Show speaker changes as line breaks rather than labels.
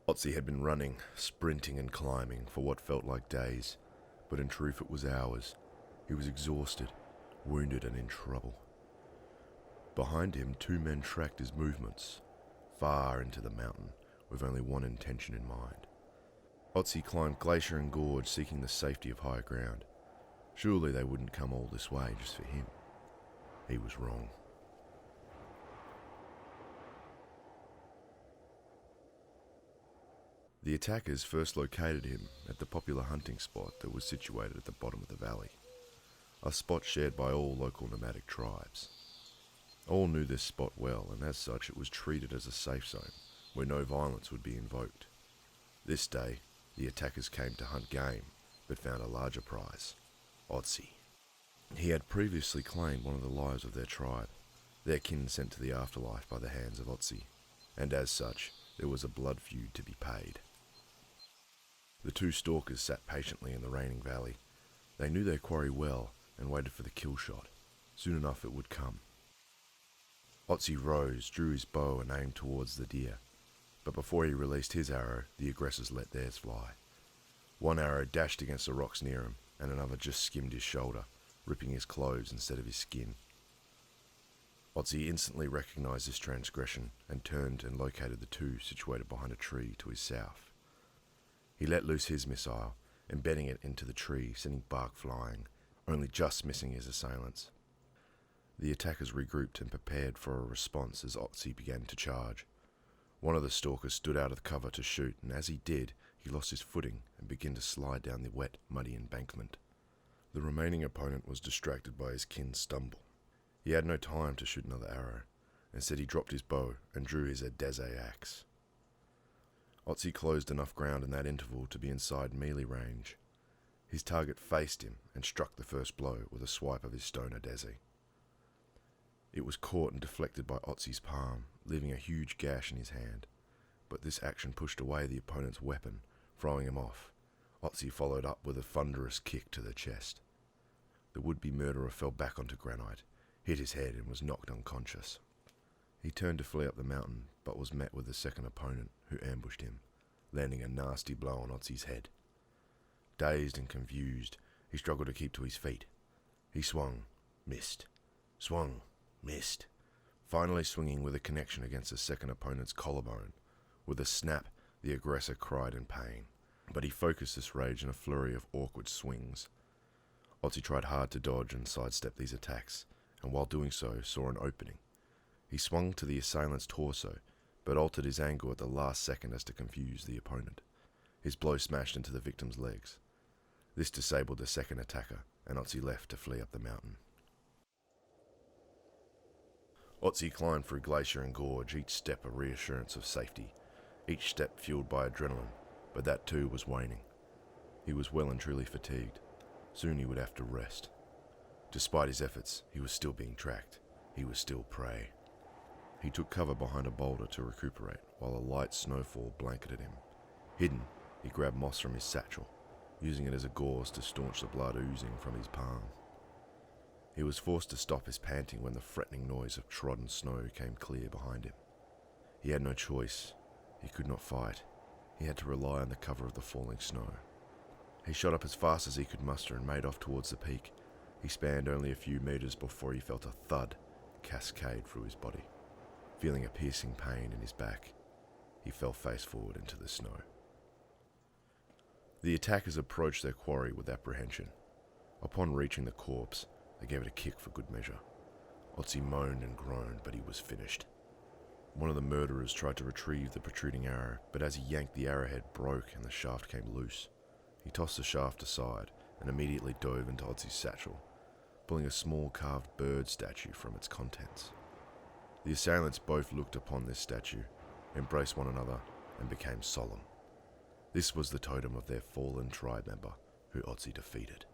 Otzi had been running, sprinting and climbing for what felt like days, but in truth it was hours. He was exhausted, wounded and in trouble. Behind him, two men tracked his movements, far into the mountain, with only one intention in mind. Otzi climbed glacier and gorge, seeking the safety of higher ground. Surely they wouldn't come all this way just for him. He was wrong. The attackers first located him at the popular hunting spot that was situated at the bottom of the valley, a spot shared by all local nomadic tribes. All knew this spot well, and as such it was treated as a safe zone where no violence would be invoked. This day, the attackers came to hunt game, but found a larger prize, Otzi. He had previously claimed one of the lives of their tribe, their kin sent to the afterlife by the hands of Otzi, and as such, there was a blood feud to be paid. The two stalkers sat patiently in the raining valley. They knew their quarry well and waited for the kill shot. Soon enough it would come. Otzi rose, drew his bow and aimed towards the deer, but before he released his arrow, the aggressors let theirs fly. One arrow dashed against the rocks near him, and another just skimmed his shoulder, ripping his clothes instead of his skin. Otzi instantly recognized this transgression and turned and located the two situated behind a tree to his south. He let loose his missile, embedding it into the tree, sending bark flying, only just missing his assailants. The attackers regrouped and prepared for a response as Otzi began to charge. One of the stalkers stood out of the cover to shoot, and as he did, he lost his footing and began to slide down the wet, muddy embankment. The remaining opponent was distracted by his kin's stumble. He had no time to shoot another arrow. Instead he dropped his bow and drew his Adeze axe. Otzi closed enough ground in that interval to be inside melee range. His target faced him and struck the first blow with a swipe of his stone Adeze. It was caught and deflected by Otzi's palm, leaving a huge gash in his hand, but this action pushed away the opponent's weapon, throwing him off. Otzi followed up with a thunderous kick to the chest. The would-be murderer fell back onto granite, hit his head and was knocked unconscious. He turned to flee up the mountain, but was met with a second opponent who ambushed him, landing a nasty blow on Otzi's head. Dazed and confused, he struggled to keep to his feet. He swung, missed, swung, missed, finally swinging with a connection against the second opponent's collarbone. With a snap, the aggressor cried in pain, but he focused this rage in a flurry of awkward swings. Otzi tried hard to dodge and sidestep these attacks, and while doing so, saw an opening. He swung to the assailant's torso, but altered his angle at the last second as to confuse the opponent. His blow smashed into the victim's legs. This disabled the second attacker, and Otzi left to flee up the mountain. Otzi climbed through glacier and gorge, each step a reassurance of safety, each step fueled by adrenaline, but that too was waning. He was well and truly fatigued. Soon he would have to rest. Despite his efforts, he was still being tracked. He was still prey. He took cover behind a boulder to recuperate, while a light snowfall blanketed him. Hidden, he grabbed moss from his satchel, using it as a gauze to staunch the blood oozing from his palm. He was forced to stop his panting when the threatening noise of trodden snow came clear behind him. He had no choice. He could not fight. He had to rely on the cover of the falling snow. He shot up as fast as he could muster and made off towards the peak. He spanned only a few meters before he felt a thud cascade through his body. Feeling a piercing pain in his back, he fell face forward into the snow. The attackers approached their quarry with apprehension. Upon reaching the corpse, they gave it a kick for good measure. Otzi moaned and groaned, but he was finished. One of the murderers tried to retrieve the protruding arrow, but as he yanked, the arrowhead broke and the shaft came loose. He tossed the shaft aside and immediately dove into Otzi's satchel, pulling a small carved bird statue from its contents. The assailants both looked upon this statue, embraced one another, and became solemn. This was the totem of their fallen tribe member, who Otzi defeated.